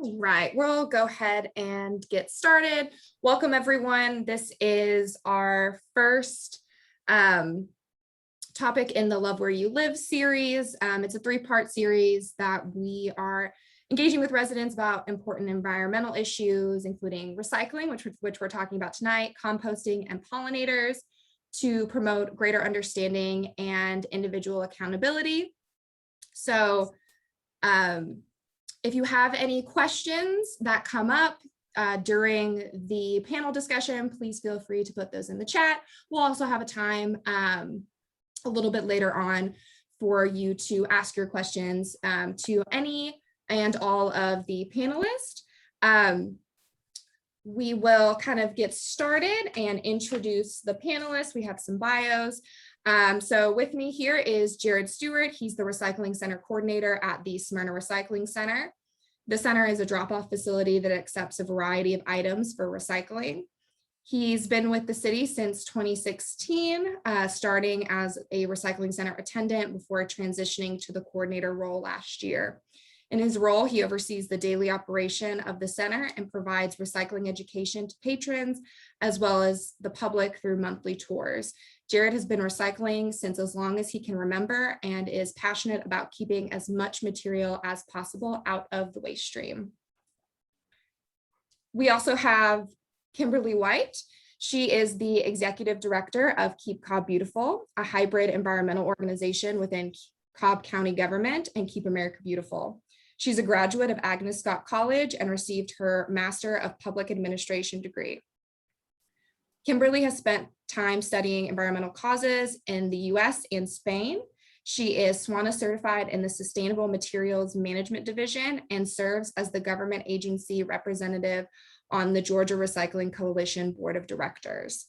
All right, we'll go ahead and get started. Welcome, everyone. This is our first topic in the Love Where You Live series. It's a three-part series that we are engaging with residents about important environmental issues, including recycling, which we're talking about tonight, composting, and pollinators, to promote greater understanding and individual accountability. So, if you have any questions that come up during the panel discussion, please feel free to put those in the chat. We'll also have a time a little bit later on for you to ask your questions to any and all of the panelists. We will kind of get started and introduce the panelists. We have some bios. So with me here is Jerod Stewart. He's the Recycling Center Coordinator at the Smyrna Recycling Center. The center is a drop-off facility that accepts a variety of items for recycling. He's been with the city since 2016, starting as a recycling center attendant before transitioning to the coordinator role last year. In his role, he oversees the daily operation of the center and provides recycling education to patrons, as well as the public through monthly tours. Jerod has been recycling since as long as he can remember and is passionate about keeping as much material as possible out of the waste stream. We also have Kimberly White. She is the executive director of Keep Cobb Beautiful, a hybrid environmental organization within Cobb County government and Keep America Beautiful. She's a graduate of Agnes Scott College and received her Master of Public Administration degree. Kimberly has spent time studying environmental causes in the US and Spain. She is SWANA certified in the Sustainable Materials Management Division and serves as the government agency representative on the Georgia Recycling Coalition Board of Directors.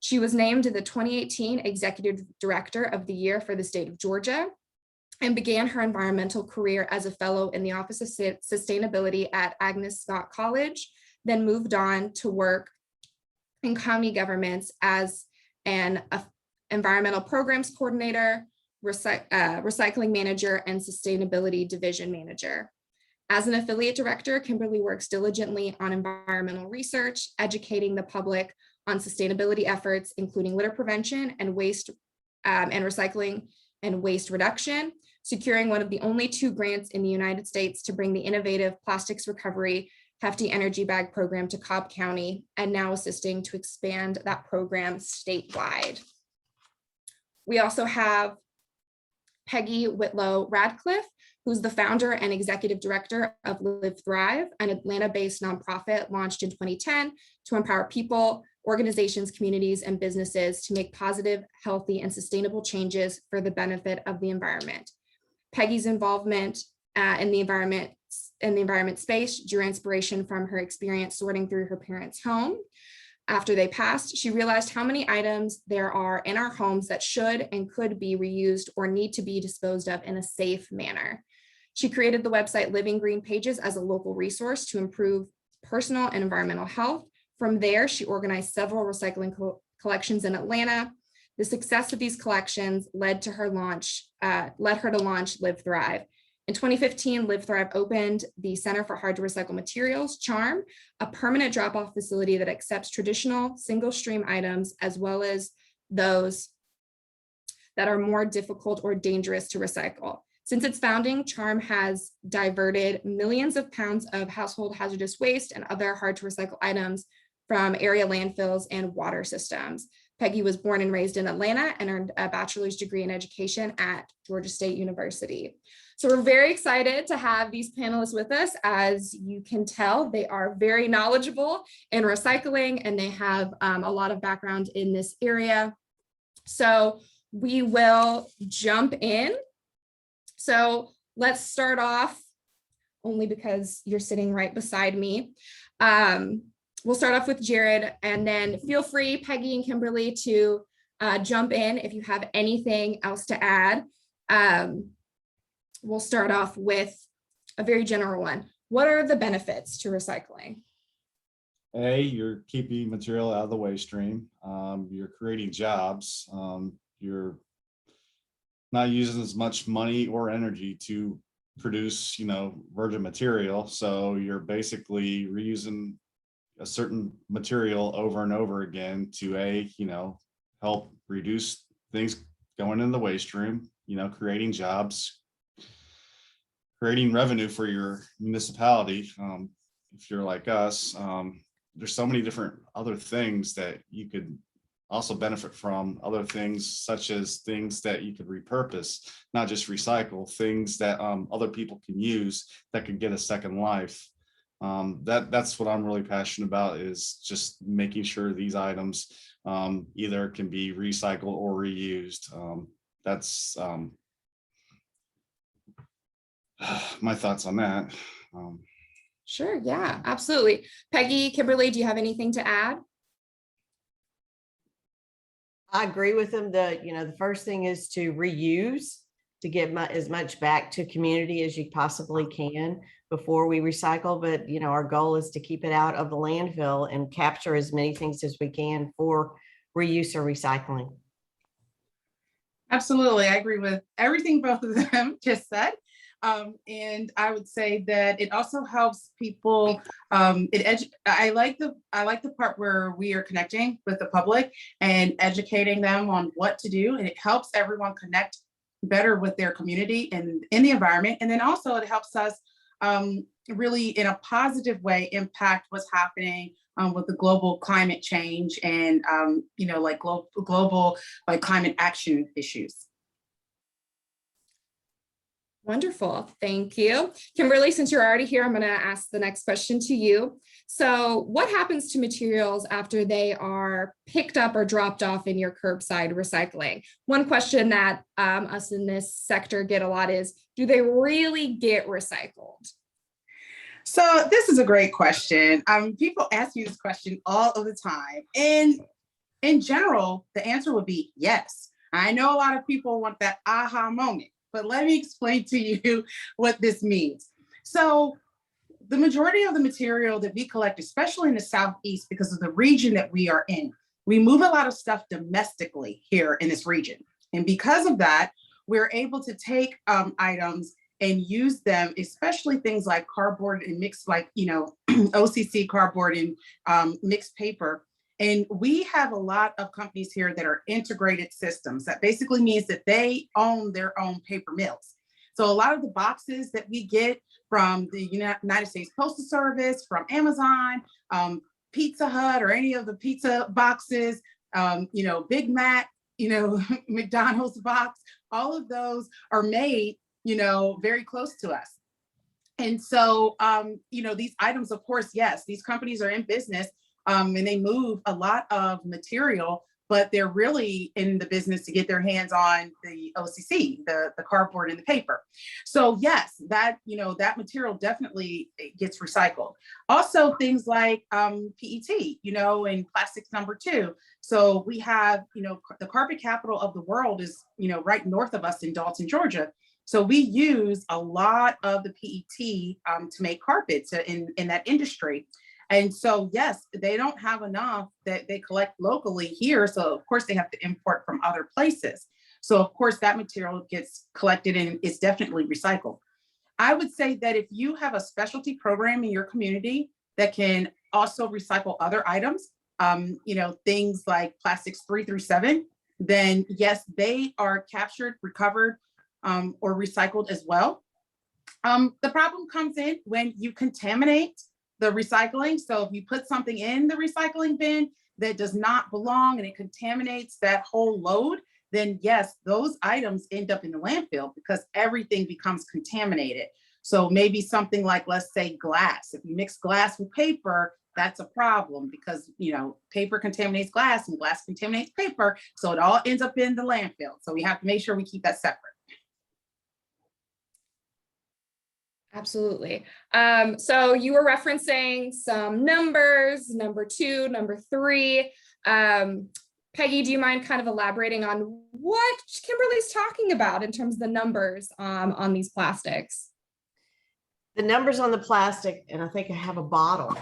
She was named the 2018 Executive Director of the Year for the state of Georgia and began her environmental career as a fellow in the Office of Sustainability at Agnes Scott College, then moved on to work in county governments as an environmental programs coordinator, recycling manager, and sustainability division manager. As an affiliate director, Kimberly works diligently on environmental research, educating the public on sustainability efforts, including litter prevention and waste and recycling and waste reduction, securing one of the only 2 grants in the United States to bring the innovative plastics recovery Hefty Energy Bag program to Cobb County, and now assisting to expand that program statewide. We also have Peggy Whitlow Ratcliffe, who's the founder and executive director of Live Thrive, an Atlanta-based nonprofit launched in 2010 to empower people, organizations, communities, and businesses to make positive, healthy, and sustainable changes for the benefit of the environment. Peggy's involvement in the environment space drew inspiration from her experience sorting through her parents' home. After they passed, she realized how many items there are in our homes that should and could be reused or need to be disposed of in a safe manner. She created the website Living Green Pages as a local resource to improve personal and environmental health. From there, she organized several recycling collections in Atlanta. The success of these collections led her to launch Live Thrive. In 2015, Live Thrive opened the Center for Hard to Recycle Materials, CHARM, a permanent drop-off facility that accepts traditional single-stream items as well as those that are more difficult or dangerous to recycle. Since its founding, CHARM has diverted millions of pounds of household hazardous waste and other hard-to-recycle items from area landfills and water systems. Peggy was born and raised in Atlanta and earned a bachelor's degree in education at Georgia State University. So we're very excited to have these panelists with us. As you can tell, they are very knowledgeable in recycling and they have a lot of background in this area. So we will jump in. So let's start off, only because you're sitting right beside me. We'll start off with Jerod, and then feel free, Peggy and Kimberly, to jump in if you have anything else to add. We'll start off with a very general one. What are the benefits to recycling? You're keeping material out of the waste stream. You're creating jobs. You're not using as much money or energy to produce, virgin material. So you're basically reusing a certain material over and over again to help reduce things going in the waste stream, creating jobs, creating revenue for your municipality. If you're like us, there's so many different other things that you could also benefit from, other things such as things that you could repurpose, not just recycle, things that other people can use that could get a second life. That's what I'm really passionate about, is just making sure these items either can be recycled or reused. That's my thoughts on that. Sure, yeah, absolutely. Peggy, Kimberly, do you have anything to add? I agree with them that, the first thing is to reuse, to get as much back to community as you possibly can before we recycle. But, our goal is to keep it out of the landfill and capture as many things as we can for reuse or recycling. Absolutely. I agree with everything both of them just said. And I would say that it also helps people. I like the part where we are connecting with the public and educating them on what to do, and it helps everyone connect better with their community and in the environment. And then also it helps us really, in a positive way, impact what's happening with the global climate change and like global like climate action issues. Wonderful. Thank you. Kimberly, since you're already here, I'm going to ask the next question to you. So what happens to materials after they are picked up or dropped off in your curbside recycling? One question that us in this sector get a lot is, do they really get recycled? So this is a great question. People ask me this question all of the time. And in general, the answer would be yes. I know a lot of people want that aha moment, but let me explain to you what this means. So the majority of the material that we collect, especially in the Southeast, because of the region that we are in, we move a lot of stuff domestically here in this region. And because of that, we're able to take items and use them, especially things like cardboard and mixed, like, OCC cardboard and mixed paper. And we have a lot of companies here that are integrated systems. That basically means that they own their own paper mills. So a lot of the boxes that we get from the United States Postal Service, from Amazon, Pizza Hut, or any of the pizza boxes, Big Mac, McDonald's box, all of those are made, very close to us. And so, these items, of course, yes, these companies are in business. And they move a lot of material, but they're really in the business to get their hands on the OCC, the cardboard and the paper. So yes, that material definitely gets recycled. Also things like PET, and plastics #2. So we have, the carpet capital of the world is, right north of us in Dalton, Georgia. So we use a lot of the PET to make carpets in that industry. And so, yes, they don't have enough that they collect locally here. So, of course, they have to import from other places. So, of course, that material gets collected and is definitely recycled. I would say that if you have a specialty program in your community that can also recycle other items, things like plastics 3 through 7, then yes, they are captured, recovered, or recycled as well. The problem comes in when you contaminate the recycling. So if you put something in the recycling bin that does not belong and it contaminates that whole load, then yes, those items end up in the landfill because everything becomes contaminated. So maybe something like, let's say, glass. If you mix glass with paper, that's a problem because, paper contaminates glass and glass contaminates paper. So it all ends up in the landfill. So we have to make sure we keep that separate. Absolutely. So you were referencing some numbers, number 2, number 3. Peggy, do you mind kind of elaborating on what Kimberly's talking about in terms of the numbers on these plastics? The numbers on the plastic, and I think I have a bottle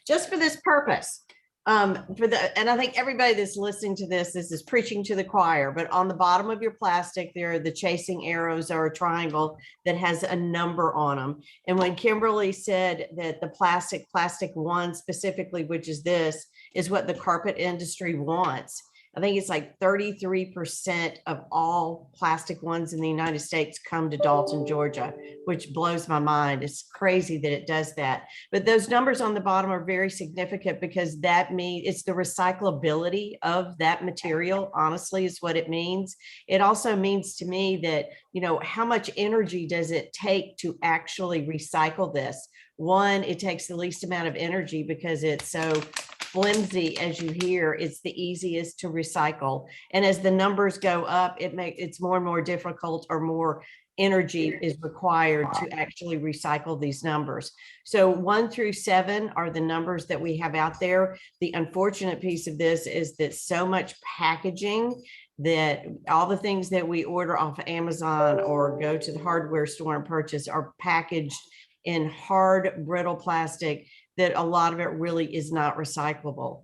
just for this purpose. And I think everybody that's listening to this is preaching to the choir, but on the bottom of your plastic, there are the chasing arrows or a triangle that has a number on them. And when Kimberly said that the plastic one specifically, which is this, is what the carpet industry wants. I think it's like 33% of all plastic ones in the United States come to Dalton, Georgia, which blows my mind. It's crazy that it does that. But those numbers on the bottom are very significant because that means it's the recyclability of that material, honestly, is what it means. It also means to me that, you know, how much energy does it take to actually recycle this? One, it takes the least amount of energy because it's so flimsy, as you hear, it's the easiest to recycle. And as the numbers go up, it's more and more difficult, or more energy is required to actually recycle these numbers. So 1 through 7 are the numbers that we have out there. The unfortunate piece of this is that so much packaging, that all the things that we order off of Amazon or go to the hardware store and purchase are packaged in hard, brittle plastic, that a lot of it really is not recyclable,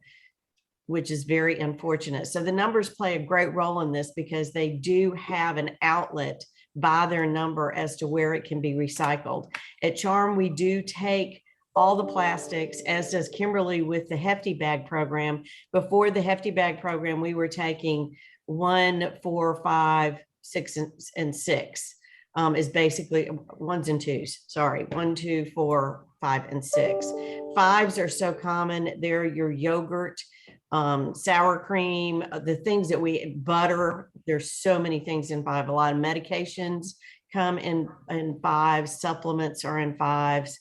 which is very unfortunate. So the numbers play a great role in this because they do have an outlet by their number as to where it can be recycled. At Charm, we do take all the plastics, as does Kimberly with the Hefty Bag program. Before the Hefty Bag program, we were taking 1, 4, 5, 6, and 6. Is basically 1s and 2s. Sorry, 1, 2, 4, 5, and 6. 5s are so common. They're your yogurt, sour cream, the things that butter. There's so many things in 5. A lot of medications come in 5s. Supplements are in 5s.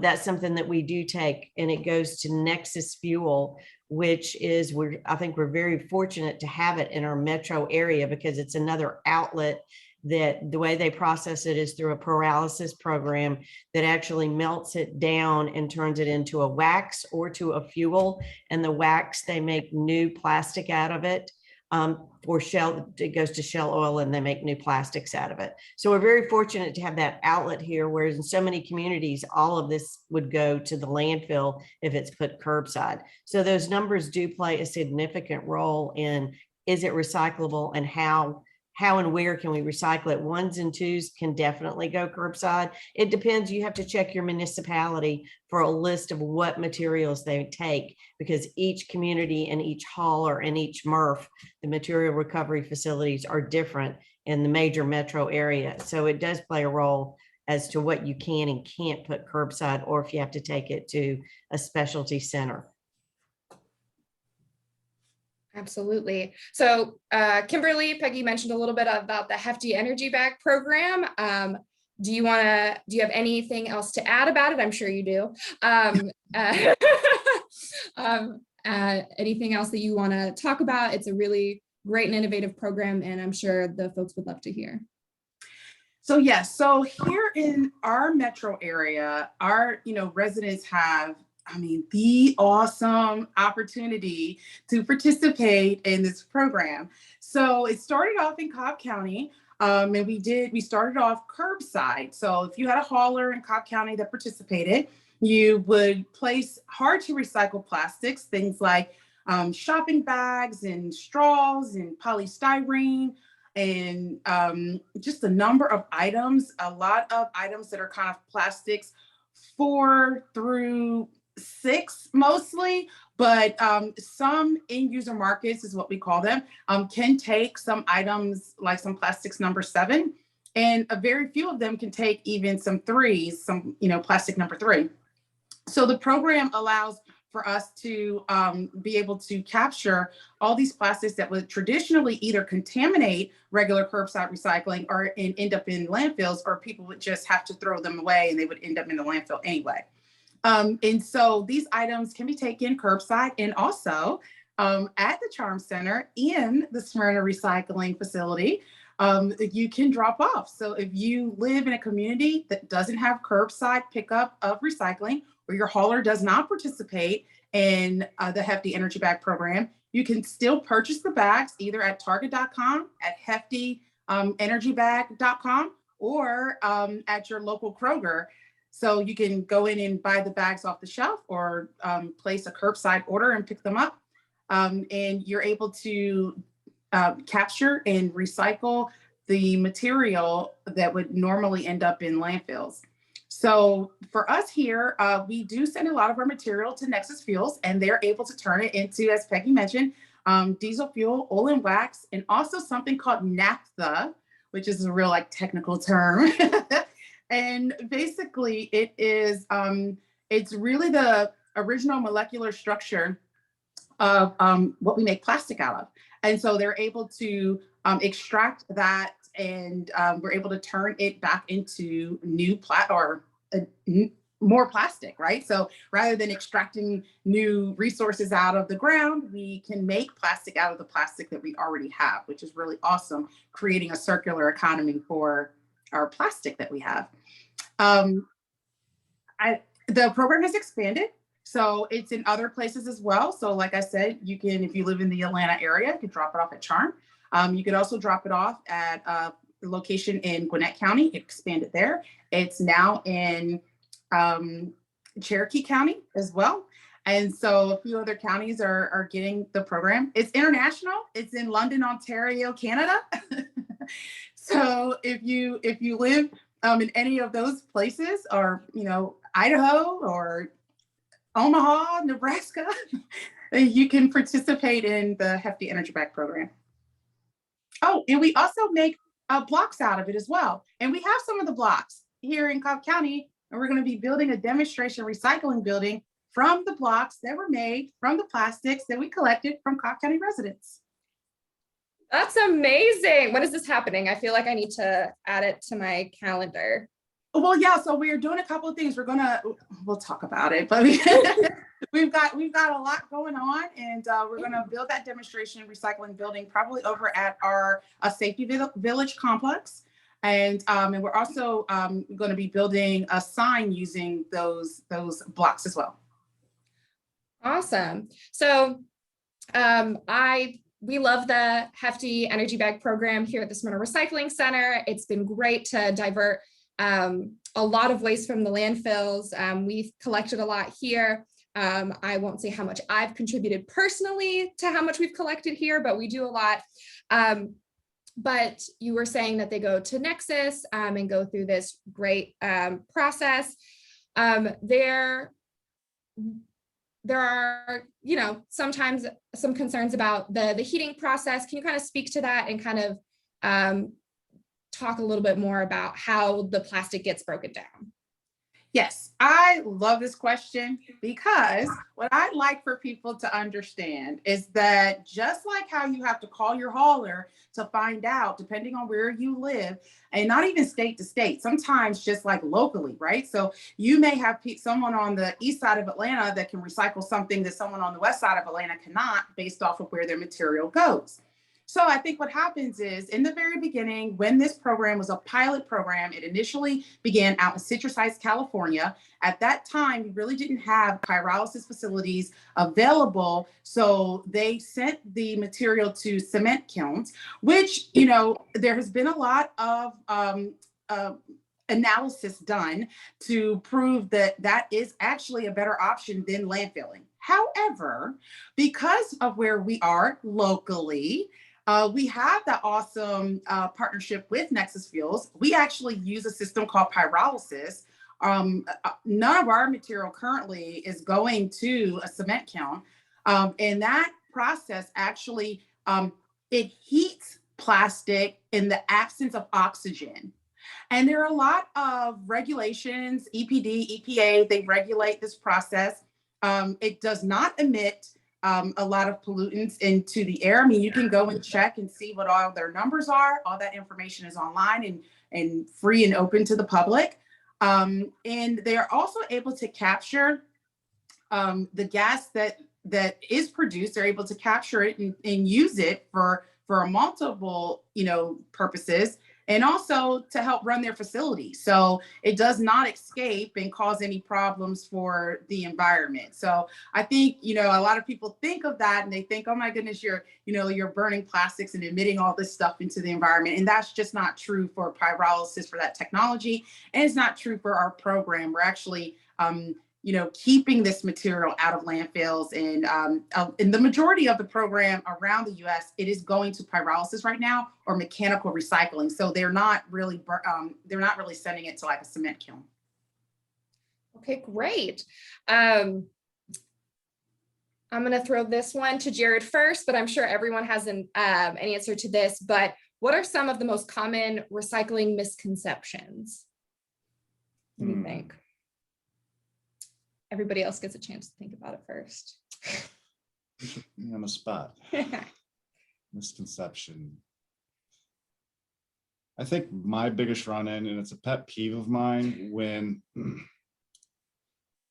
That's something that we do take, and it goes to Nexus Fuel, which is, I think we're very fortunate to have it in our metro area because it's another outlet that the way they process it is through a pyrolysis program that actually melts it down and turns it into a wax or to a fuel. And the wax, they make new plastic out of it. Or it goes to shell oil and they make new plastics out of it. So we're very fortunate to have that outlet here, whereas in so many communities, all of this would go to the landfill if it's put curbside. So those numbers do play a significant role in, is it recyclable, and how and where can we recycle it? 1s and 2s can definitely go curbside. It depends. You have to check your municipality for a list of what materials they take, because each community and each hauler and each Murph, the material recovery facilities, are different in the major metro area. So it does play a role as to what you can and can't put curbside, or if you have to take it to a specialty center. Absolutely. So Kimberly, Peggy mentioned a little bit about the Hefty Energy Bag program. Do you have anything else to add about it? I'm sure you do. Anything else that you want to talk about? It's a really great and innovative program, and I'm sure the folks would love to hear. So yes, so here in our metro area, our residents have, the awesome opportunity to participate in this program. So it started off in Cobb County, and we started off curbside. So if you had a hauler in Cobb County that participated, you would place hard to recycle plastics, things like shopping bags and straws and polystyrene, and just a number of items, a lot of items that are kind of plastics 4 through 6 mostly, but some end user markets is what we call them, can take some items like some plastics number 7, and a very few of them can take even some 3s, some plastic number 3. So the program allows for us to be able to capture all these plastics that would traditionally either contaminate regular curbside recycling or end up in landfills, or people would just have to throw them away and they would end up in the landfill anyway. And so these items can be taken curbside, and also at the Charm Center in the Smyrna recycling facility, you can drop off. So if you live in a community that doesn't have curbside pickup of recycling, or your hauler does not participate in the Hefty Energy Bag program, you can still purchase the bags either at Target.com, at HeftyEnergyBag.com, or at your local Kroger. So you can go in and buy the bags off the shelf or place a curbside order and pick them up. And you're able to capture and recycle the material that would normally end up in landfills. So for us here, we do send a lot of our material to Nexus Fuels, and they're able to turn it into, as Peggy mentioned, diesel fuel, oil and wax, and also something called naphtha, which is a real like technical term. And basically it is, it's really the original molecular structure of what we make plastic out of. And so they're able to extract that, and we're able to turn it back into more plastic, right? So rather than extracting new resources out of the ground, we can make plastic out of the plastic that we already have, which is really awesome, creating a circular economy for our plastic that we have. The program has expanded, so it's in other places as well. So like I said, you can, if you live in the Atlanta area, you can drop it off at Charm. You could also drop it off at a location in Gwinnett County. It expanded there. It's now in Cherokee County as well. And so a few other counties are getting the program. It's international. It's in London, Ontario, Canada. So if you live in any of those places, or Idaho or Omaha, Nebraska, you can participate in the Hefty Energy Bag program. Oh, and we also make blocks out of it as well. And we have some of the blocks here in Cobb County, and we're going to be building a demonstration recycling building from the blocks that were made from the plastics that we collected from Cobb County residents. That's amazing. When is this happening? I feel like I need to add it to my calendar. Well, yeah, so we're doing a couple of things. We'll talk about it, but we've got a lot going on, and we're gonna build that demonstration recycling building probably over at our safety village complex. And we're also going to be building a sign using those blocks as well. Awesome. So we love the Hefty Energy Bag program here at the Smyrna Recycling Center. It's been great to divert a lot of waste from the landfills. We've collected a lot here. I won't say how much I've contributed personally to how much we've collected here, but we do a lot. But you were saying that they go to Nexus and go through this great process. There are, sometimes some concerns about the heating process. Can you kind of speak to that and kind of talk a little bit more about how the plastic gets broken down? Yes, I love this question, because what I'd like for people to understand is that just like how you have to call your hauler to find out, depending on where you live, and not even state to state, sometimes just like locally, right? So you may have someone on the east side of Atlanta that can recycle something that someone on the west side of Atlanta cannot, based off of where their material goes. So I think what happens is, in the very beginning, when this program was a pilot program, it initially began out in Citrus Heights, California. At that time, we really didn't have pyrolysis facilities available. So they sent the material to cement kilns, which, there has been a lot of analysis done to prove that that is actually a better option than landfilling. However, because of where we are locally, we have that awesome partnership with Nexus Fuels. We actually use a system called pyrolysis. None of our material currently is going to a cement kiln. And that process actually, it heats plastic in the absence of oxygen. And there are a lot of regulations, EPD, EPA, they regulate this process. It does not emit a lot of pollutants into the air. I mean, you can go and check and see what all their numbers are. All that information is online and free and open to the public. And they are also able to capture the gas that is produced. They're able to capture it and use it for multiple, purposes. and also to help run their facility. So it does not escape and cause any problems for the environment. So I think, you know, a lot of people think of that and they think, oh my goodness, you're burning plastics and emitting all this stuff into the environment. And that's just not true for pyrolysis, for that technology. And it's not true for our program. We're actually, you know, keeping this material out of landfills, and in the majority of the program around the U.S., it is going to pyrolysis right now or mechanical recycling. So they're not really sending it to like a cement kiln. Okay, great. I'm going to throw this one to Jerod first, but I'm sure everyone has an answer to this. But what are some of the most common recycling misconceptions? What do you think? Everybody else gets a chance to think about it first. On the spot. Misconception. I think my biggest run-in, and it's a pet peeve of mine, when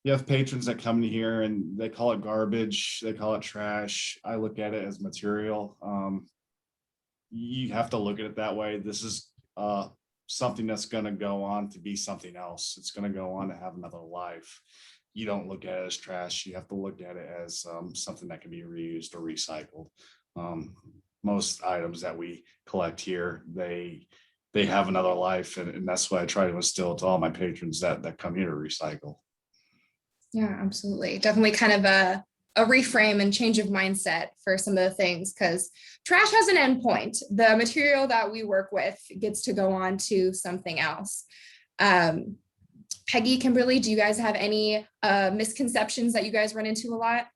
you have patrons that come in here and they call it garbage, they call it trash. I look at it as material. You have to look at it that way. This is something that's going to go on to be something else. It's going to go on to have another life. You don't look at it as trash. You have to look at it as something that can be reused or recycled. Most items that we collect here, they have another life, and that's why I try to instill to all my patrons that come here to recycle. Yeah, absolutely. Definitely kind of a reframe and change of mindset for some of the things, because trash has an end point. The material that we work with gets to go on to something else. Peggy, Kimberly, do you guys have any misconceptions that you guys run into a lot?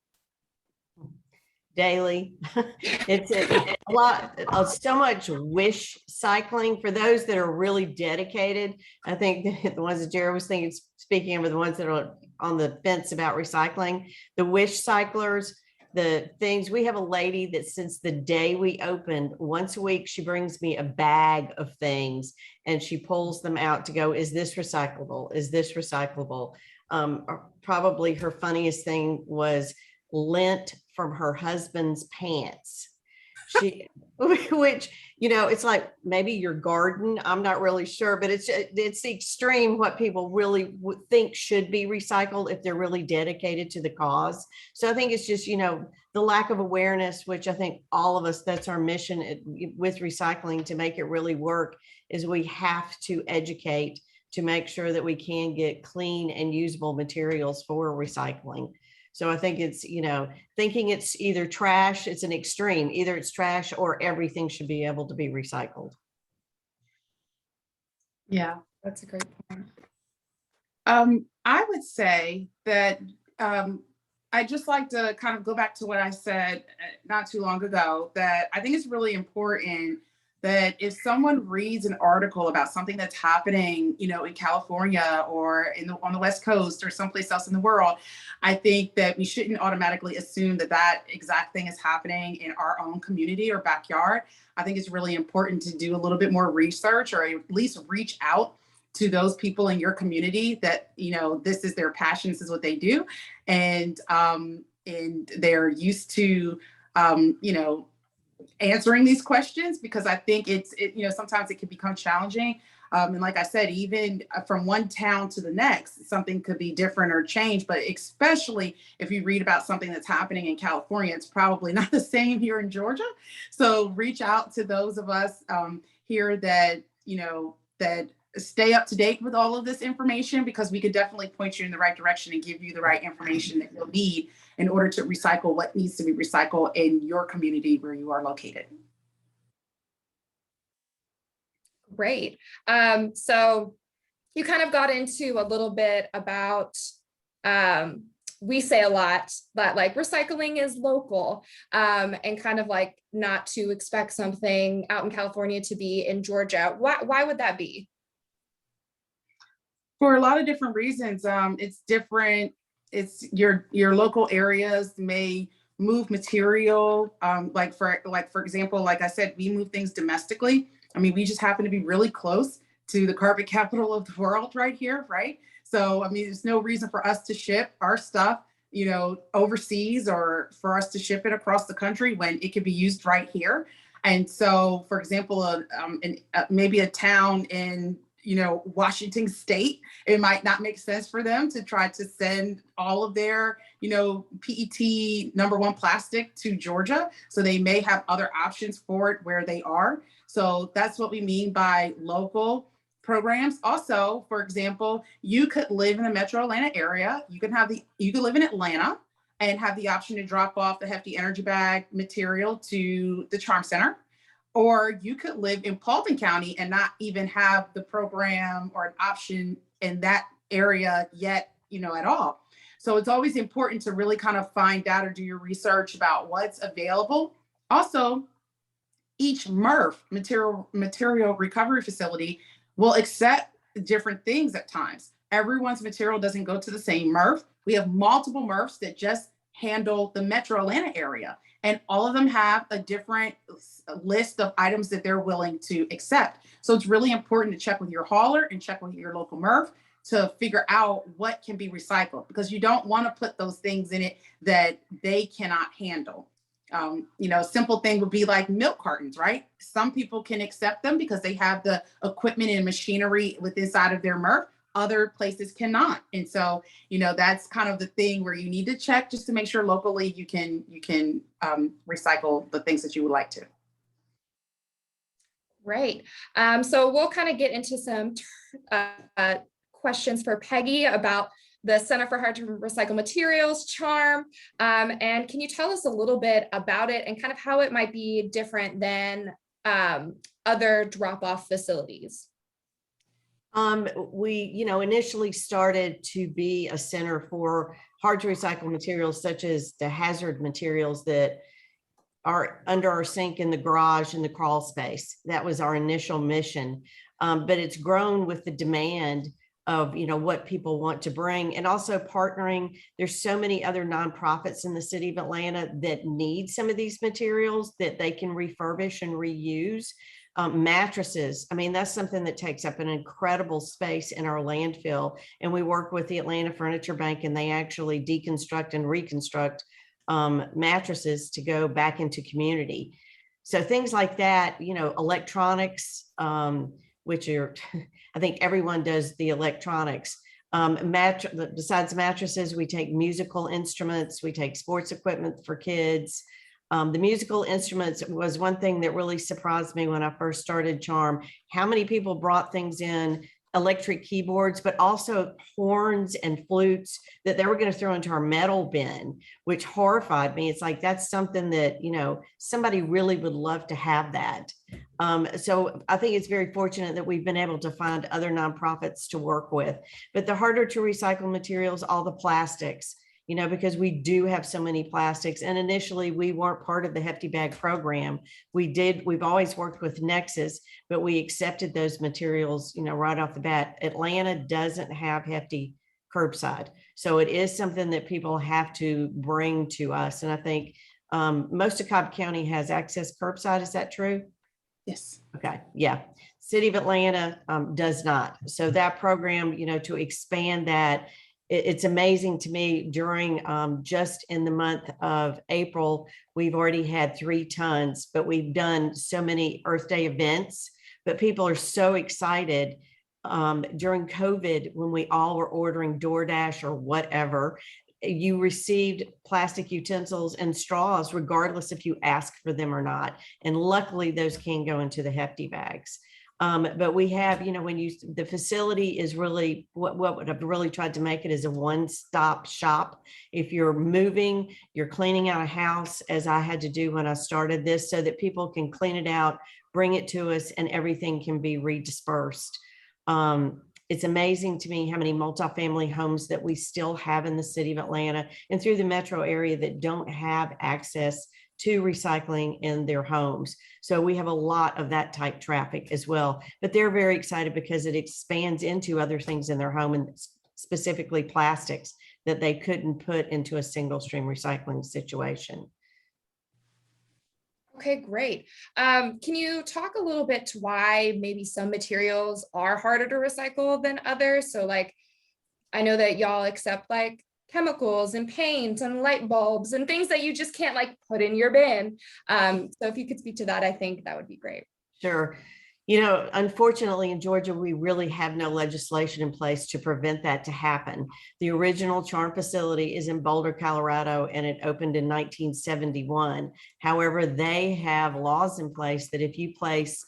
Daily. It's a lot, so much wish cycling for those that are really dedicated. I think the ones that Jerod was speaking of are the ones that are on the fence about recycling. The wish cyclers, the things, we have a lady that since the day we opened, once a week, she brings me a bag of things and she pulls them out to go, is this recyclable? Is this recyclable? Probably her funniest thing was lint from her husband's pants. Which, you know, it's like maybe your garden, I'm not really sure, but it's the extreme what people really would think should be recycled if they're really dedicated to the cause. So I think it's just, you know, the lack of awareness, which I think all of us, that's our mission with recycling, to make it really work, is we have to educate to make sure that we can get clean and usable materials for recycling. So I think it's, you know, thinking it's either trash, it's an extreme, either it's trash or everything should be able to be recycled. Yeah, That's a great point. I would say that I just like to kind of go back to what I said not too long ago, that I think it's really important that if someone reads an article about something that's happening, you know, in California or on the West Coast or someplace else in the world, I think that we shouldn't automatically assume that that exact thing is happening in our own community or backyard. I think it's really important to do a little bit more research, or at least reach out to those people in your community that, you know, this is their passion, this is what they do. And they're used to, you know, answering these questions, because I think you know, sometimes it can become challenging. And like I said, even from one town to the next, something could be different or change, but especially if you read about something that's happening in California, it's probably not the same here in Georgia. So reach out to those of us here that, you know, that stay up to date with all of this information, because we could definitely point you in the right direction and give you the right information that you'll need in order to recycle what needs to be recycled in your community where you are located. Great. So you kind of got into a little bit about, we say a lot that like recycling is local, and kind of like not to expect something out in California to be in Georgia. Why would that be? For a lot of different reasons. It's different. It's your local areas may move material. Like for example, like I said, we move things domestically. I mean, we just happen to be really close to the carpet capital of the world right here, right? So, I mean, there's no reason for us to ship our stuff, you know, overseas, or for us to ship it across the country when it could be used right here. And so, for example, maybe a town in, Washington State, it might not make sense for them to try to send all of their, PET #1 plastic to Georgia. So they may have other options for it where they are. So that's what we mean by local programs. Also, for example, you could live in the Metro Atlanta area. You could live in Atlanta and have the option to drop off the Hefty Energy Bag material to the Charm Center. Or you could live in Paulding County and not even have the program or an option in that area yet, at all. So it's always important to really kind of find out or do your research about what's available. Also, each Murph material recovery facility will accept different things at times. Everyone's material doesn't go to the same Murph. We have multiple Murphs that just handle the Metro Atlanta area, and all of them have a different list of items that they're willing to accept. So it's really important to check with your hauler and check with your local Murph to figure out what can be recycled, because you don't want to put those things in it that they cannot handle. Simple thing would be like milk cartons, right? Some people can accept them because they have the equipment and machinery within inside of their Murph. Other places cannot. And so, that's kind of the thing where you need to check just to make sure locally you can recycle the things that you would like to. Right. So we'll kind of get into some questions for Peggy about the Center for Hard to Recycle Materials, CHARM. And can you tell us a little bit about it and kind of how it might be different than other drop-off facilities? We, initially started to be a center for hard to recycle materials, such as the hazard materials that are under our sink in the garage in the crawl space. That was our initial mission. But it's grown with the demand of, what people want to bring, and also partnering. There's so many other nonprofits in the city of Atlanta that need some of these materials that they can refurbish and reuse. Mattresses, that's something that takes up an incredible space in our landfill. And we work with the Atlanta Furniture Bank, and they actually deconstruct and reconstruct mattresses to go back into community. So things like that, electronics, which are, I think everyone does the electronics. Besides mattresses, we take musical instruments, we take sports equipment for kids. The musical instruments was one thing that really surprised me when I first started CHARM, how many people brought things in, electric keyboards, but also horns and flutes that they were going to throw into our metal bin, which horrified me. It's like, that's something that, somebody really would love to have that. So I think it's very fortunate that we've been able to find other nonprofits to work with. But the harder to recycle materials, all the plastics, because we do have so many plastics. And initially we weren't part of the Hefty Bag program. We've always worked with Nexus, but we accepted those materials, right off the bat. Atlanta doesn't have Hefty curbside. So it is something that people have to bring to us. And I think most of Cobb County has access curbside. Is that true? Yes. Okay. Yeah. City of Atlanta does not. So that program, to expand that, it's amazing to me. During just in the month of April, we've already had 3 tons, but we've done so many Earth Day events. But people are so excited. During COVID, when we all were ordering DoorDash or whatever, you received plastic utensils and straws, regardless if you ask for them or not. And luckily, those can go into the Hefty bags. But we have, the facility is really what I've really tried to make it is a one-stop shop. If you're moving, you're cleaning out a house, as I had to do when I started this, so that people can clean it out, bring it to us, and everything can be redispersed. It's amazing to me how many multifamily homes that we still have in the city of Atlanta and through the metro area that don't have access to recycling in their homes. So we have a lot of that type traffic as well, but they're very excited because it expands into other things in their home, and specifically plastics that they couldn't put into a single stream recycling situation. Okay, great. Can you talk a little bit to why maybe some materials are harder to recycle than others? So like, I know that y'all accept like chemicals and paint and light bulbs and things that you just can't like put in your bin. So if you could speak to that, I think that would be great. Sure. You know, unfortunately, in Georgia, we really have no legislation in place to prevent that to happen. The original charm facility is in Boulder, Colorado, and it opened in 1971. However, they have laws in place that if you place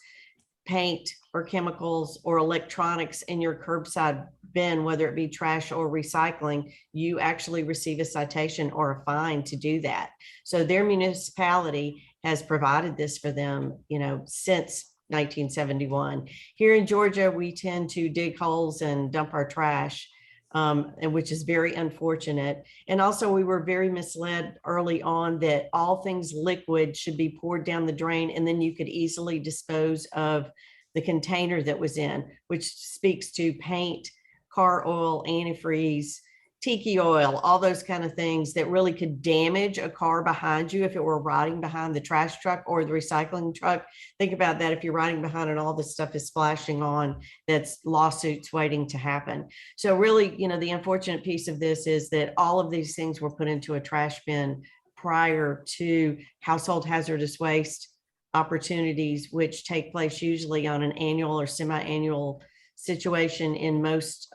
paint or chemicals or electronics in your curbside bin, whether it be trash or recycling, you actually receive a citation or a fine to do that. So their municipality has provided this for them, you know, since 1971. Here in Georgia, we tend to dig holes and dump our trash, and which is very unfortunate. And also we were very misled early on that all things liquid should be poured down the drain and then you could easily dispose of the container that was in, which speaks to paint, car oil, antifreeze, tiki oil, all those kind of things that really could damage a car behind you if it were riding behind the trash truck or the recycling truck. Think about that. If you're riding behind and all this stuff is splashing on, that's lawsuits waiting to happen. So really, you know, the unfortunate piece of this is that all of these things were put into a trash bin prior to household hazardous waste opportunities, which take place usually on an annual or semi-annual situation in most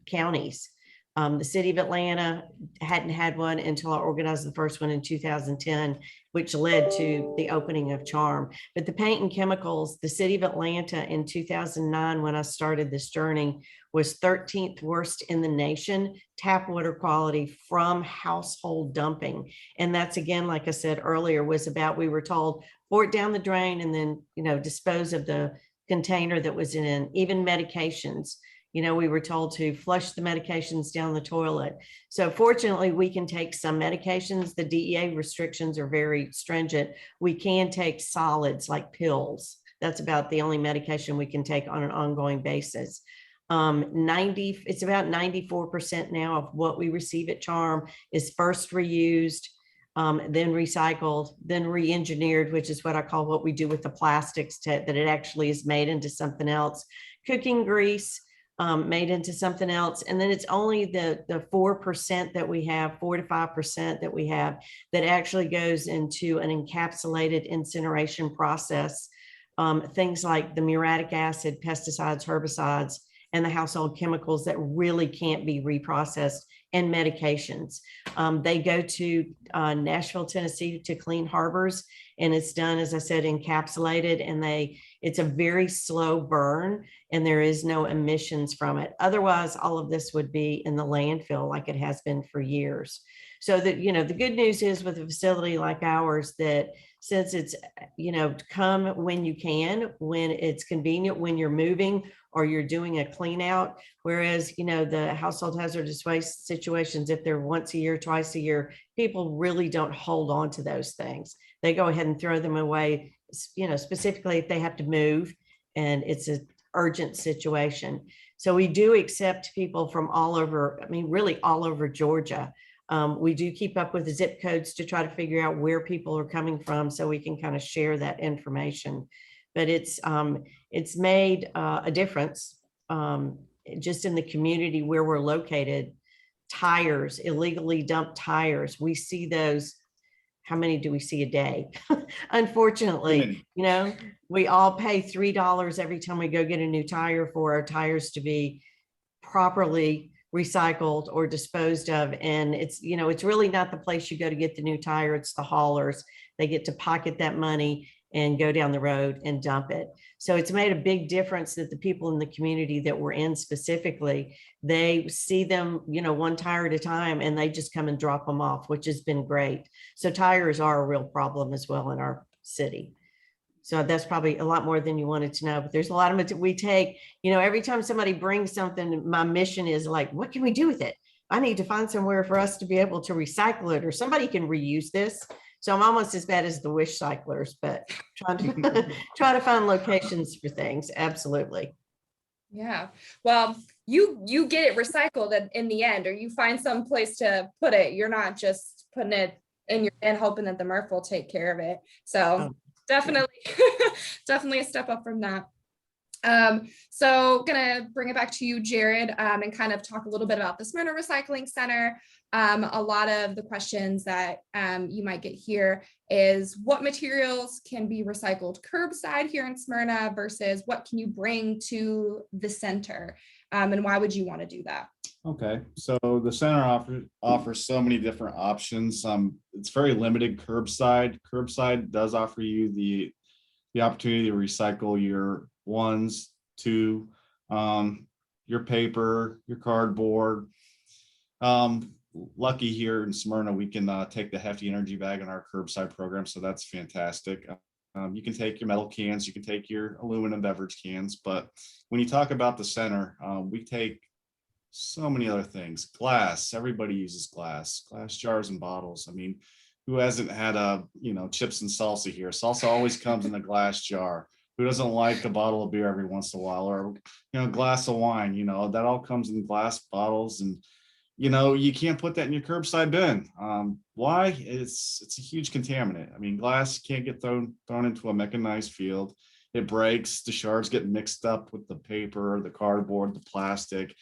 counties. The city of Atlanta hadn't had one until I organized the first one in 2010, which led to the opening of Charm. But the paint and chemicals, the city of Atlanta in 2009, when I started this journey, was 13th worst in the nation, tap water quality from household dumping. And that's, again, like I said earlier, was about, we were told, pour it down the drain and then, you know, dispose of the container that was in, even medications. You know, we were told to flush the medications down the toilet. So fortunately, we can take some medications. The DEA restrictions are very stringent. We can take solids like pills. That's about the only medication we can take on an ongoing basis. It's about 94% now of what we receive at Charm is first reused, then recycled, then re-engineered, which is what I call what we do with the plastics, that it actually is made into something else. Cooking grease, made into something else. And then it's only the 4% that we have, 4 to 5% that we have that actually goes into an encapsulated incineration process. Things like the muriatic acid, pesticides, herbicides, and the household chemicals that really can't be reprocessed, and medications. They go to Nashville, Tennessee to Clean Harbors, and it's done, as I said, encapsulated, and it's a very slow burn and there is no emissions from it. Otherwise, all of this would be in the landfill like it has been for years. So that, you know, the good news is with a facility like ours that since it's, you know, come when you can, when it's convenient, when you're moving or you're doing a clean out, whereas, you know, the household hazardous waste situations, if they're once a year, twice a year, people really don't hold on to those things. They go ahead and throw them away, you know, specifically if they have to move and it's an urgent situation. So we do accept people from all over, I mean, really all over Georgia. We do keep up with the zip codes to try to figure out where people are coming from so we can kind of share that information. But it's made a difference just in the community where we're located. Tires, illegally dumped tires, we see those. How many do we see a day? Unfortunately, you know, we all pay $3 every time we go get a new tire for our tires to be properly recycled or disposed of. And it's, you know, it's really not the place you go to get the new tire, it's the haulers. They get to pocket that money and go down the road and dump it. So it's made a big difference that the people in the community that we're in specifically, they see them, you know, one tire at a time and they just come and drop them off, which has been great. So tires are a real problem as well in our city. So that's probably a lot more than you wanted to know, but there's a lot of it we take, you know, every time somebody brings something, my mission is like, what can we do with it? I need to find somewhere for us to be able to recycle it, or somebody can reuse this. So I'm almost as bad as the wish cyclers, but trying to try to find locations for things. Absolutely. Yeah. Well, you get it recycled in the end, or you find some place to put it. You're not just putting it in your and hoping that the Murph will take care of it. So definitely, definitely a step up from that. So gonna bring it back to you, Jerod, and kind of talk a little bit about the Smyrna Recycling Center. A lot of the questions that you might get here is what materials can be recycled curbside here in Smyrna versus what can you bring to the center? And why would you want to do that? Okay, so the center offers so many different options. It's very limited curbside. Curbside does offer you the opportunity to recycle your ones, two, your paper, your cardboard. Lucky here in Smyrna, we can take the hefty energy bag in our curbside program, so that's fantastic. You can take your metal cans, you can take your aluminum beverage cans, but when you talk about the center, we take so many other things. Glass, everybody uses glass jars and bottles. I mean, who hasn't had chips and salsa here? Salsa always comes in a glass jar. Who doesn't like a bottle of beer every once in a while, or a glass of wine? That all comes in glass bottles, and you can't put that in your curbside bin. Why? It's a huge contaminant. I mean, glass can't get thrown into a mechanized field. It breaks. The shards get mixed up with the paper, the cardboard, the plastic.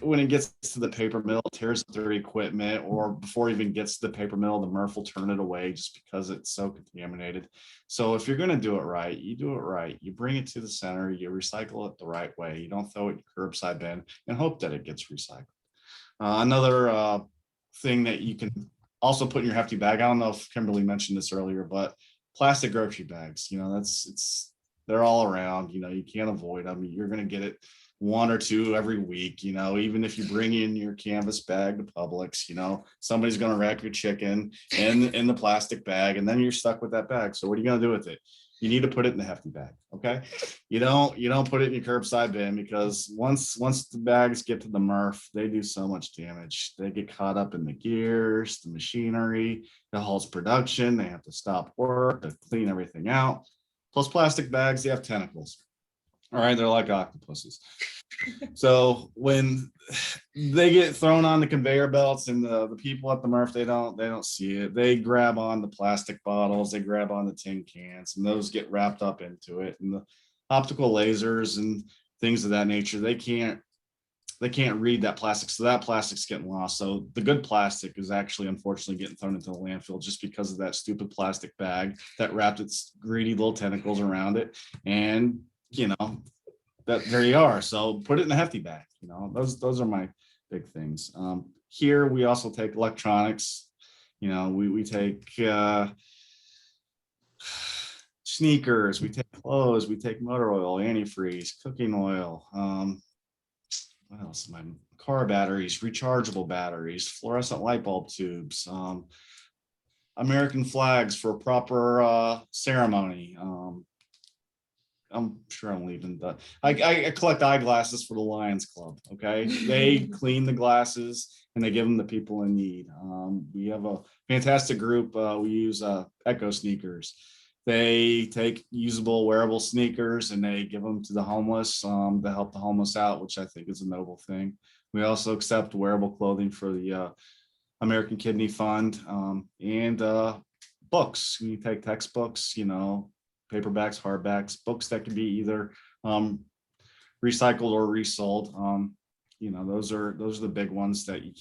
When it gets to the paper mill, it tears up their equipment, or before it even gets to the paper mill, the Murph will turn it away just because it's so contaminated. So if you're going to do it right, you do it right. You bring it to the center, you recycle it the right way. You don't throw it in your curbside bin and hope that it gets recycled. Another thing that you can also put in your hefty bag, I don't know if Kimberly mentioned this earlier, but plastic grocery bags, they're all around, you can't avoid them. You're going to get it one or two every week, even if you bring in your canvas bag to Publix, somebody's going to wrap your chicken in the plastic bag, and then you're stuck with that bag. So what are you going to do with it? You need to put it in the hefty bag. Okay. You don't put it in your curbside bin, because once the bags get to the Murph, they do so much damage. They get caught up in the gears, the machinery, it halts production. They have to stop work to clean everything out. Plus plastic bags, they have tentacles. All right, they're like octopuses. So when they get thrown on the conveyor belts, and the people at the Murph, they don't see it. They grab on the plastic bottles, they grab on the tin cans, and those get wrapped up into it. And the optical lasers and things of that nature, they can't read that plastic, so that plastic's getting lost. So the good plastic is actually unfortunately getting thrown into the landfill just because of that stupid plastic bag that wrapped its greedy little tentacles around it. And that there you are. So put it in a hefty bag. Those are my big things. Here we also take electronics. We take sneakers, we take clothes, we take motor oil, antifreeze, cooking oil. What else? My car batteries, rechargeable batteries, fluorescent light bulb tubes, American flags for a proper ceremony. I'm sure I'm leaving, but I collect eyeglasses for the Lions Club. Okay, they clean the glasses and they give them to people in need. We have a fantastic group. We use Echo sneakers. They take usable wearable sneakers and they give them to the homeless to help the homeless out, which I think is a noble thing. We also accept wearable clothing for the American Kidney Fund, and books. We take textbooks, paperbacks, hardbacks, books that can be either recycled or resold. Those are the big ones that you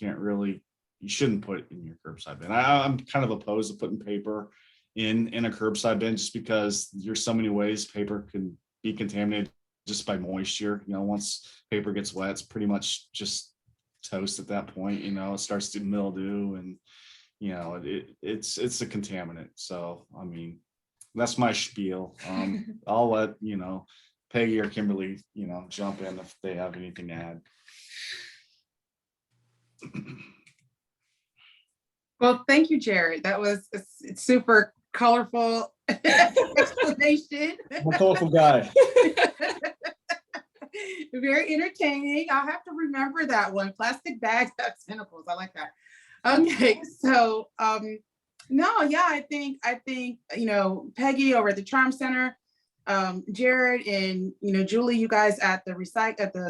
shouldn't put in your curbside bin. I'm kind of opposed to putting paper in a curbside bin, just because there's so many ways paper can be contaminated just by moisture. Once paper gets wet, it's pretty much just toast at that point. It starts to mildew, and it's a contaminant. So I mean, that's my spiel. I'll let Peggy or Kimberly jump in if they have anything to add. Well, thank you, Jerod. That was a super colorful explanation. I'm a colorful guy. Very entertaining. I'll have to remember that one. Plastic bags have tentacles. I like that. Okay, so no, yeah, I think Peggy over at the Charm Center, Jerod and Julie, you guys at the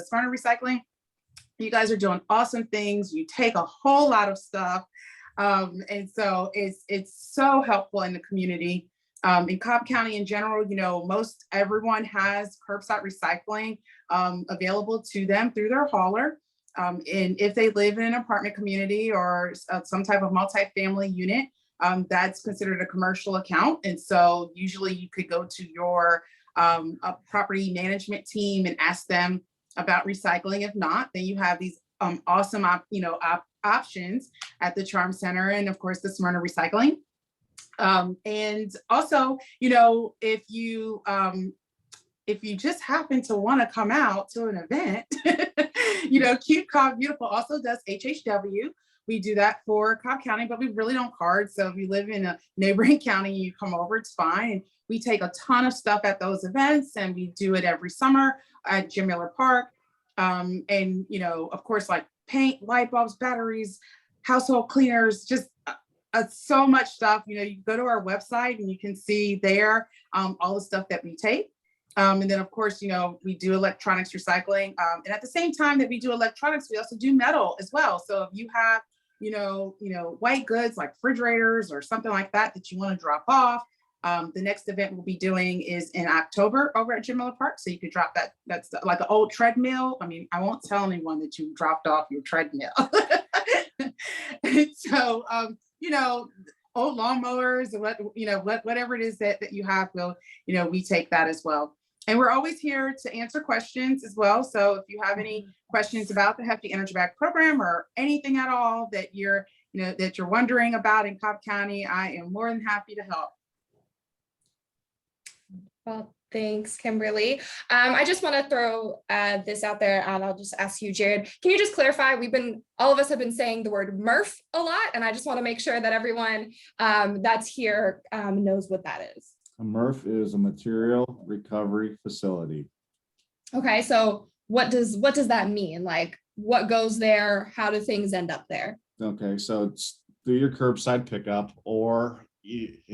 Smyrna Recycling, you guys are doing awesome things. You take a whole lot of stuff, and so it's so helpful in the community. In Cobb County in general, most everyone has curbside recycling available to them through their hauler. And if they live in an apartment community or some type of multifamily unit, that's considered a commercial account. And so usually you could go to your a property management team and ask them about recycling. If not, then you have these awesome options at the Charm Center and of course the Smyrna Recycling. And also, if you just happen to want to come out to an event, Keep Cobb Beautiful also does HHW. We do that for Cobb County, but we really don't card. So if you live in a neighboring county, you come over, it's fine. And we take a ton of stuff at those events, and we do it every summer at Jim Miller Park. And of course, like paint, light bulbs, batteries, household cleaners, just so much stuff. You go to our website and you can see there all the stuff that we take. And then of course, we do electronics recycling. And at the same time that we do electronics, we also do metal as well. So if you have, white goods like refrigerators or something like that you want to drop off, the next event we'll be doing is in October over at Jim Miller Park. So you could drop that. That's like an old treadmill. I mean, I won't tell anyone that you dropped off your treadmill. So, old lawnmowers, whatever it is that you have, we take that as well. And we're always here to answer questions as well. So if you have any questions about the Hefty Energy Bag program or anything at all that you're wondering about in Cobb County, I am more than happy to help. Well, thanks, Kimberly. I just want to throw this out there, and I'll just ask you, Jerod, can you just clarify? All of us have been saying the word Murph a lot, and I just want to make sure that everyone that's here knows what that is. A Murph is a material recovery facility. Okay, so what does that mean? Like, what goes there? How do things end up there? Okay, so it's through your curbside pickup, or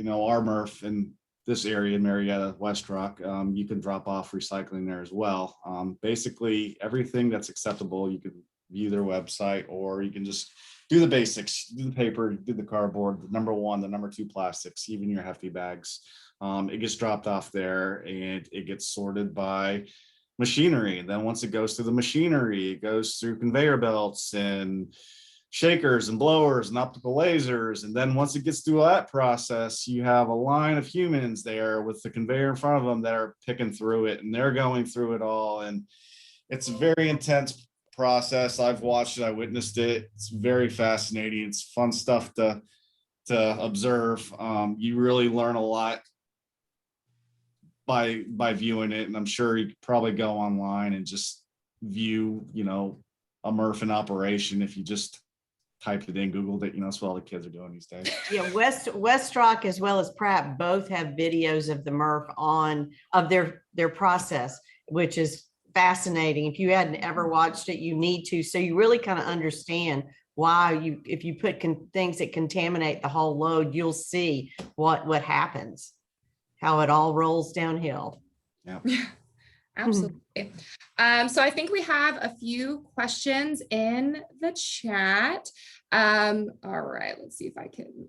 our Murph in this area in Marietta, West Rock, you can drop off recycling there as well. Basically, everything that's acceptable, you can view their website, or you can just do the basics, do the paper, do the cardboard, the number 1, the number 2 plastics, even your hefty bags. It gets dropped off there and it gets sorted by machinery. And then once it goes through the machinery, it goes through conveyor belts and shakers and blowers and optical lasers. And then once it gets through that process, you have a line of humans there with the conveyor in front of them that are picking through it, and they're going through it all. And it's a very intense process. I've watched it, I witnessed it. It's very fascinating. It's fun stuff to observe. You really learn a lot by viewing it, and I'm sure you could probably go online and just view a Murph in operation if you just typed it in, Googled it. That's what all the kids are doing these days. Yeah, West Rock as well as Pratt both have videos of the Murph of their process, which is fascinating. If you hadn't ever watched it, you need to, so you really kind of understand why if you put things that contaminate the whole load, you'll see what happens, how it all rolls downhill. Yeah. Absolutely. So I think we have a few questions in the chat. All right, let's see if I can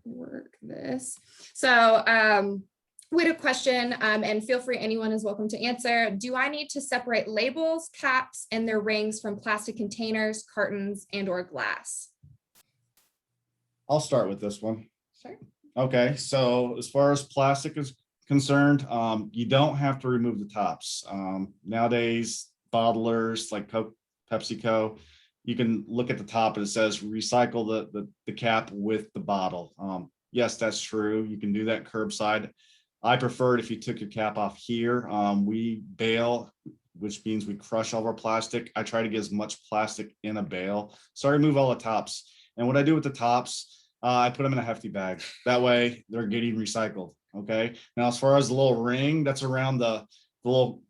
work this. So we had a question, and feel free, anyone is welcome to answer. Do I need to separate labels, caps, and their rings from plastic containers, cartons, and/or glass? I'll start with this one. Sure. Okay, so as far as plastic is concerned, you don't have to remove the tops. Nowadays, bottlers like Coke, PepsiCo, you can look at the top and it says recycle the cap with the bottle. Yes, that's true. You can do that curbside. I prefer it if you took your cap off here. We bale, which means we crush all of our plastic. I try to get as much plastic in a bale, so I remove all the tops. And what I do with the tops, I put them in a hefty bag. That way they're getting recycled. Okay. Now, as far as the little ring that's around the little,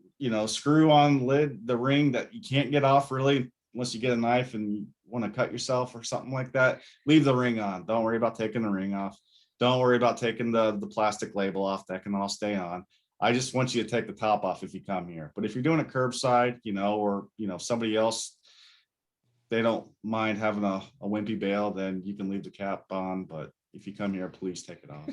screw on lid, the ring that you can't get off really, unless you get a knife and you want to cut yourself or something like that, leave the ring on. Don't worry about taking the ring off. Don't worry about taking the plastic label off. That can all stay on. I just want you to take the top off if you come here. But if you're doing a curbside, or, somebody else, they don't mind having a wimpy bale, then you can leave the cap on. But, if you come here, please take it off.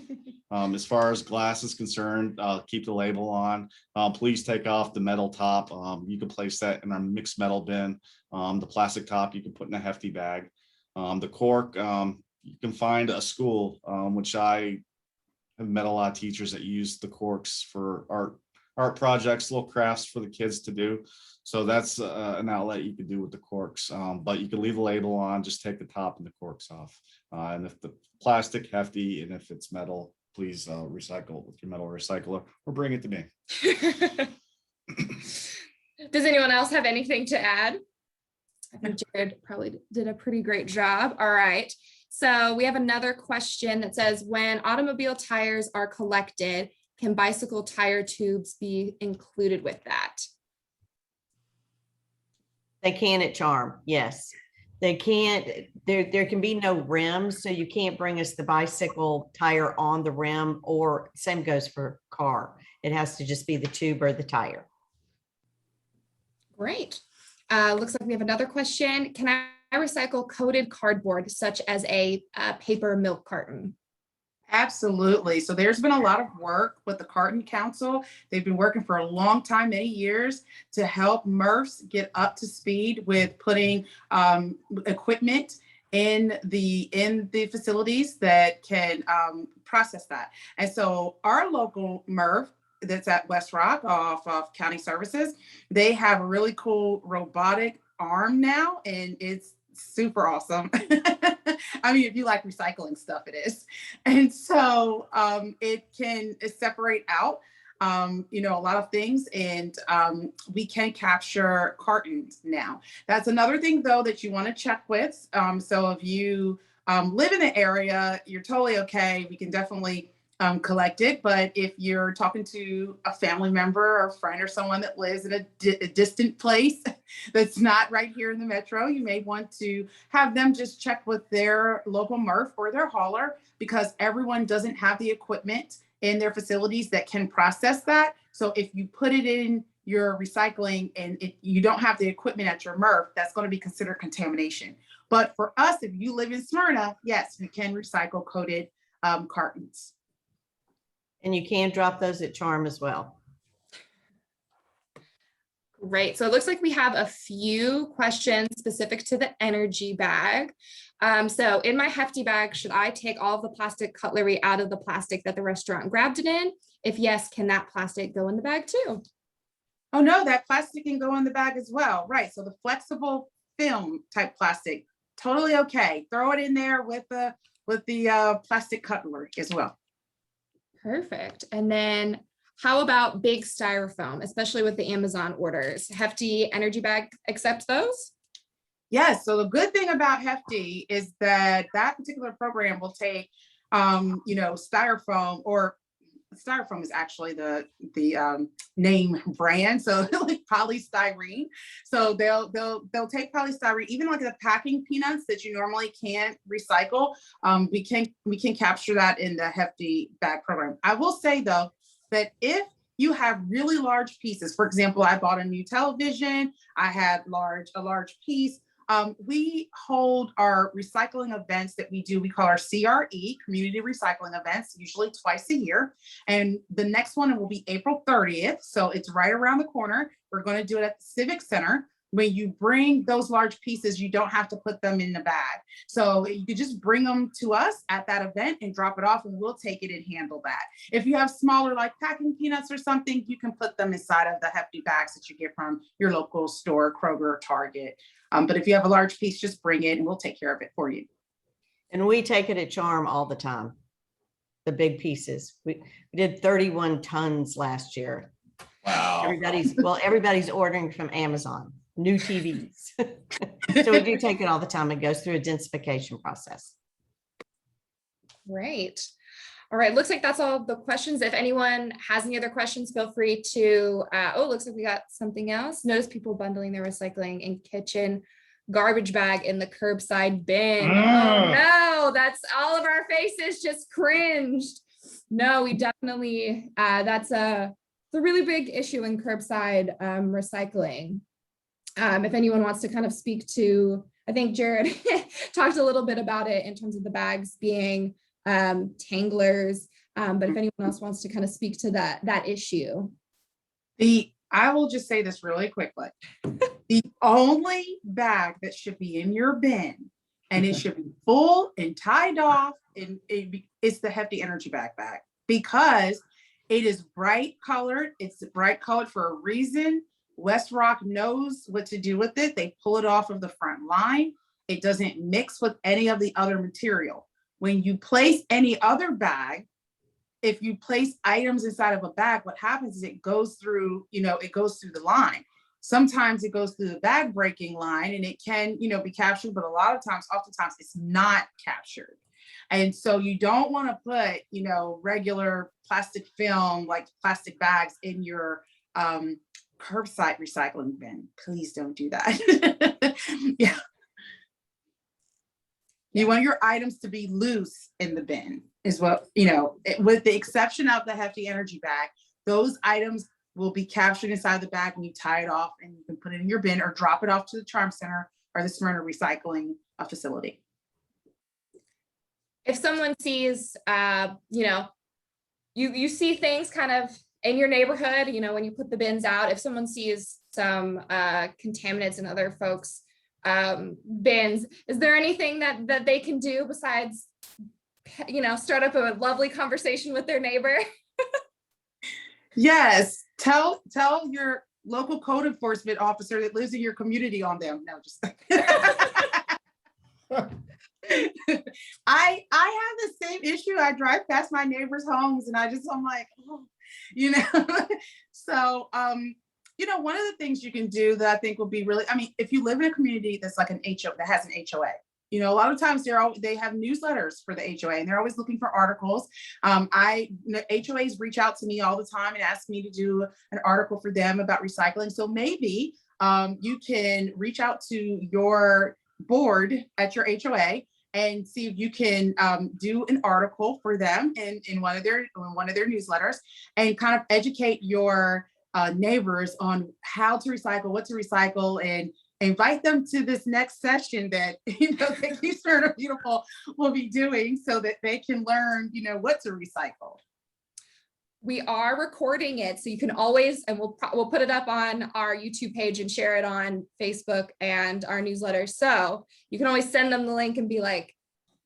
As far as glass is concerned, keep the label on. Please take off the metal top. You can place that in our mixed metal bin. The plastic top you can put in a hefty bag. The cork, you can find a school, which I have met a lot of teachers that use the corks for art projects, little crafts for the kids to do. So that's an outlet you could do with the corks, but you can leave the label on, just take the top and the corks off. And if the plastic hefty, and if it's metal, please recycle it with your metal recycler or bring it to me. Does anyone else have anything to add? I think Jerod probably did a pretty great job. All right. So we have another question that says, when automobile tires are collected, can bicycle tire tubes be included with that? They can at Charm, yes. They can't, there can be no rims, so you can't bring us the bicycle tire on the rim, or same goes for car. It has to just be the tube or the tire. Great. Looks like we have another question. Can I recycle coated cardboard such as a paper milk carton? Absolutely. So there's been a lot of work with the Carton Council. They've been working for a long time, many years, to help Murphs get up to speed with putting equipment in the facilities that can process that. And so our local Murph that's at West Rock off of County Services, they have a really cool robotic arm now, and it's super awesome. I mean, if you like recycling stuff, it is. And so it can separate out, a lot of things, and we can capture cartons now. That's another thing, though, that you want to check with. So if you live in the area, you're totally okay. We can definitely collect it. But if you're talking to a family member or a friend or someone that lives in a distant place that's not right here in the metro, you may want to have them just check with their local Murph or their hauler, because everyone doesn't have the equipment in their facilities that can process that. So if you put it in your recycling and you don't have the equipment at your Murph, that's going to be considered contamination. But for us, if you live in Smyrna, yes, you can recycle coated cartons. And you can drop those at Charm as well. Great. So it looks like we have a few questions specific to the energy bag. So in my hefty bag, should I take all of the plastic cutlery out of the plastic that the restaurant grabbed it in? If yes, can that plastic go in the bag too? Oh no, that plastic can go in the bag as well. Right. So the flexible film type plastic, totally okay. Throw it in there with the plastic cutlery as well. Perfect. And then how about big styrofoam, especially with the Amazon orders? Hefty energy bag accepts those? Yes. So the good thing about Hefty is that particular program will take, styrofoam, or styrofoam is actually the name brand. So like polystyrene. So they'll take polystyrene, even like the packing peanuts that you normally can't recycle. We can capture that in the Hefty bag program. I will say though, that if you have really large pieces, for example, I bought a new television, I had a large piece. We hold our recycling events that we do. We call our CRE, community recycling events, usually twice a year. And the next one will be April 30th. So it's right around the corner. We're going to do it at the Civic Center. When you bring those large pieces, you don't have to put them in the bag. So you could just bring them to us at that event and drop it off, and we'll take it and handle that. If you have smaller, like packing peanuts or something, you can put them inside of the Hefty bags that you get from your local store, Kroger or Target. But if you have a large piece, just bring it and we'll take care of it for you. And we take it at Charm all the time. The big pieces. We did 31 tons last year. Wow. Everybody's ordering from Amazon, new TVs. So we do take it all the time. It goes through a densification process. Great. All right, looks like that's all the questions. If anyone has any other questions, feel free to, looks like we got something else. Notice people bundling their recycling in kitchen garbage bag in the curbside bin. Oh no, that's all of our faces just cringed. No, we definitely, that's a really big issue in curbside recycling. If anyone wants to kind of speak to, I think Jerod talked a little bit about it in terms of the bags being tanglers. But if anyone else wants to kind of speak to that issue. I will just say this really quickly. The only bag that should be in your bin, and it should be full and tied off, and it's the Hefty Energy bag, because it is bright colored. It's bright colored for a reason. West Rock knows what to do with it. They pull it off of the front line. It doesn't mix with any of the other material. When you place any other bag, if you place items inside of a bag, what happens is it goes through, it goes through the line. Sometimes it goes through the bag breaking line, and it can, be captured, but a lot of times, oftentimes it's not captured. And so you don't want to put, regular plastic film, like plastic bags, in your curbside recycling bin. Please don't do that. Yeah. You want your items to be loose in the bin is what, with the exception of the Hefty Energy bag, those items will be captured inside the bag and you tie it off and you can put it in your bin or drop it off to the Charm Center or the Smyrna recycling facility. If someone sees, you see things kind of in your neighborhood, when you put the bins out, if someone sees some contaminants in other folks' bins, is there anything that they can do besides, start up a lovely conversation with their neighbor? Yes. Tell your local code enforcement officer that lives in your community on them. No, just I have the same issue. I drive past my neighbors' homes and I'm like, oh, so one of the things you can do that I think will be really, if you live in a community that's like that has an HOA, a lot of times they have newsletters for the HOA and they're always looking for articles. HOAs reach out to me all the time and ask me to do an article for them about recycling. So maybe you can reach out to your board at your HOA and see if you can do an article for them in one of their newsletters and kind of educate your neighbors on how to recycle, what to recycle, and invite them to this next session that that Keep Smyrna Beautiful will be doing so that they can learn what to recycle. We are recording it, so you can always, and we'll put it up on our YouTube page and share it on Facebook and our newsletter. So you can always send them the link and be like,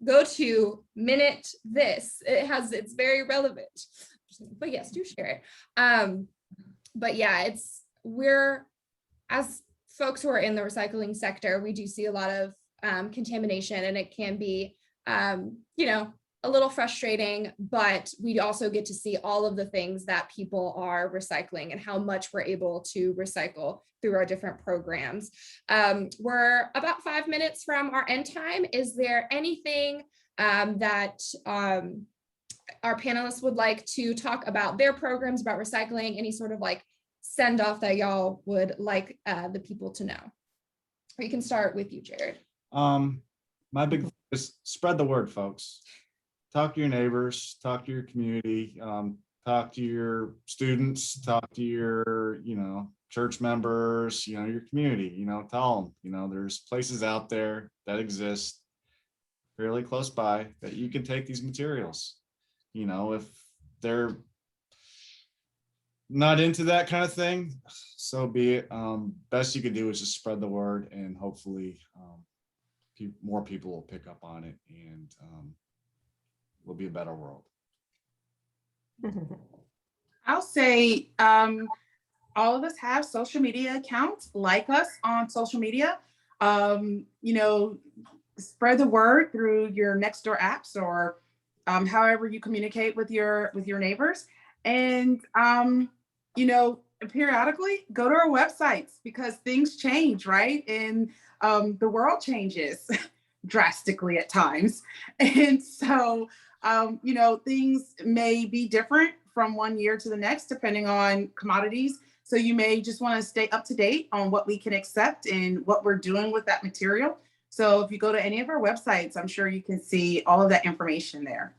go to minute this. It's very relevant. But yes, do share it. But yeah, we're, as folks who are in the recycling sector, we do see a lot of contamination, and it can be, a little frustrating, but we also get to see all of the things that people are recycling and how much we're able to recycle through our different programs. We're about 5 minutes from our end time. Is there anything that our panelists would like to talk about their programs, about recycling, any sort of like send off that y'all would like the people to know? Or you can start with you, Jerod. My big thing is spread the word, folks. Talk to your neighbors, talk to your community, talk to your students, talk to your, church members, your community, tell them, there's places out there that exist fairly close by that you can take these materials. If they're not into that kind of thing, so be it. Best you can do is just spread the word, and hopefully more people will pick up on it, and will be a better world. I'll say all of us have social media accounts. Like us on social media. Spread the word through your next door apps or however you communicate with your neighbors. And periodically go to our websites because things change, right? And the world changes drastically at times. And so things may be different from one year to the next, depending on commodities. So you may just want to stay up to date on what we can accept and what we're doing with that material. So if you go to any of our websites, I'm sure you can see all of that information there.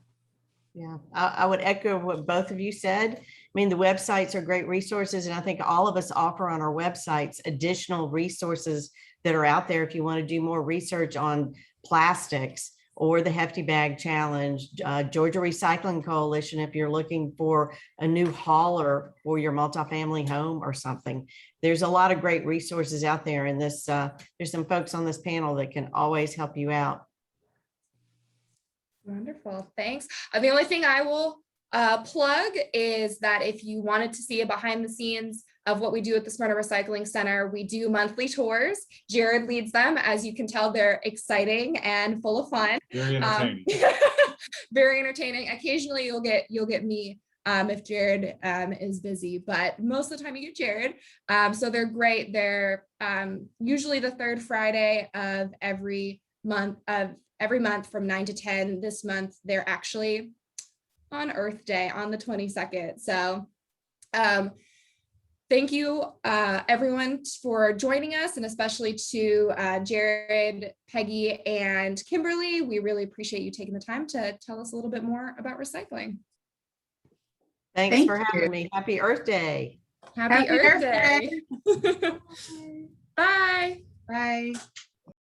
Yeah, I would echo what both of you said. The websites are great resources, and I think all of us offer on our websites additional resources that are out there if you want to do more research on plastics or the Hefty Bag Challenge, Georgia Recycling Coalition, if you're looking for a new hauler for your multifamily home or something. There's a lot of great resources out there, and there's some folks on this panel that can always help you out. Wonderful, thanks. The only thing I will plug is that if you wanted to see a behind the scenes of what we do at the Smyrna Recycling Center, we do monthly tours. Jerod leads them. As you can tell, they're exciting and full of fun. Very entertaining. Very entertaining. Occasionally you'll get me if Jerod is busy, but most of the time you get Jerod. So they're great. They're usually the third Friday of every month from 9 to 10. This month they're actually on Earth Day on the 22nd. So thank you everyone for joining us, and especially to Jerod, Peggy, and Kimberly. We really appreciate you taking the time to tell us a little bit more about recycling. Thanks Thank for having you. me. Happy Earth Day. Happy Earth Day. Day. Bye. Bye.